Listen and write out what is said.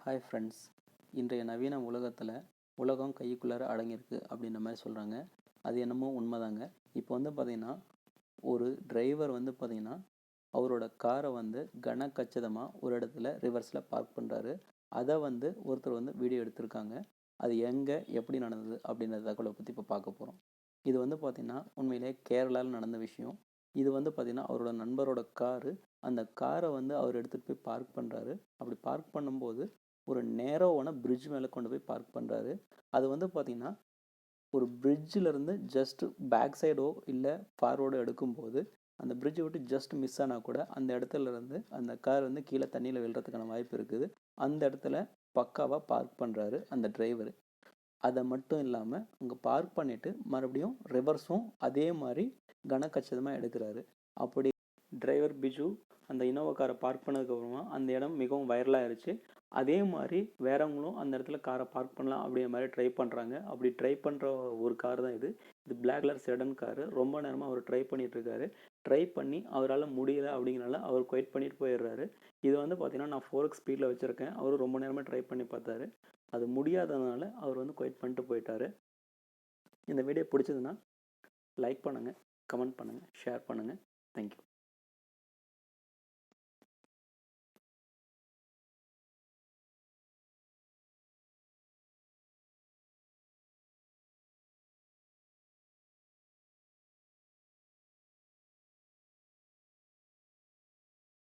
Hi friends. இன்றைய நவீன உலகத்தில் உலகம் கைக்குள்ளார அடங்கியிருக்கு அப்படின்ற மாதிரி சொல்கிறாங்க. அது என்னமோ உண்மைதாங்க. இப்போ பார்த்திங்கன்னா ஒரு டிரைவர் பார்த்திங்கன்னா அவரோட காரை கனக்கச்சிதமாக ஒரு இடத்துல ரிவர்ஸில் பார்க் பண்ணுறாரு. அதை ஒருத்தர் வீடியோ எடுத்திருக்காங்க. அது எங்கே எப்படி நடந்தது அப்படின்ற தகவலை பற்றி இப்போ பார்க்க போகிறோம். இது பார்த்திங்கன்னா உண்மையிலே கேரளாவில் நடந்த விஷயம். இது பார்த்திங்கன்னா அவரோட நண்பரோட காரு. அந்த காரை அவர் எடுத்துகிட்டு போய் பார்க் பண்ணுறாரு. அப்படி பார்க் பண்ணும்போது ஒரு நேரோவான பிரிட்ஜ் மேலே கொண்டு போய் பார்க் பண்ணுறாரு. அது பார்த்திங்கன்னா ஒரு பிரிட்ஜிலேருந்து ஜஸ்ட் பேக் சைடோ இல்லை ஃபார்வர்டோ எடுக்கும்போது அந்த பிரிட்ஜை விட்டு ஜஸ்ட் மிஸ் ஆனால் கூட அந்த இடத்துல இருந்து அந்த கார் கீழே தண்ணியில் விழுறதுக்கான வாய்ப்பு இருக்குது. அந்த இடத்துல பக்காவாக பார்க் பண்ணுறாரு அந்த டிரைவர். அதை மட்டும் இல்லாமல் அங்கே பார்க் பண்ணிவிட்டு மறுபடியும் ரிவர்ஸும் அதே மாதிரி கனக்கச்சிதமாக எடுக்கிறாரு. அப்படி டிரைவர் பிஜு அந்த இனோவா காரை பார்க் பண்ணதுக்கப்புறமா அந்த இடம் மிகவும் வைரலாக ஆயிடுச்சு. அதே மாதிரி வேறவங்களும் அந்த இடத்துல காரை பார்க் பண்ணலாம் அப்படிங்கிற மாதிரி ட்ரை பண்ணுறாங்க. அப்படி ட்ரை பண்ணுற ஒரு கார் தான் இது. Black colour sedan car. ரொம்ப நேரமாக அவர் ட்ரை பண்ணிகிட்ருக்காரு. ட்ரை பண்ணி அவரால் முடியலை அப்படிங்கிறனால அவர் குவைட் பண்ணிட்டு போயிடுறாரு. இது பார்த்திங்கன்னா நான் 4x ஸ்பீடில் வச்சுருக்கேன். அவர் ரொம்ப நேரமாக ட்ரை பண்ணி பார்த்தாரு. அது முடியாததுனால அவர் குவைட் பண்ணிட்டு போயிட்டார். இந்த வீடியோ பிடிச்சதுன்னா லைக் பண்ணுங்கள், கமெண்ட் பண்ணுங்கள், ஷேர் பண்ணுங்கள். தேங்க்யூ.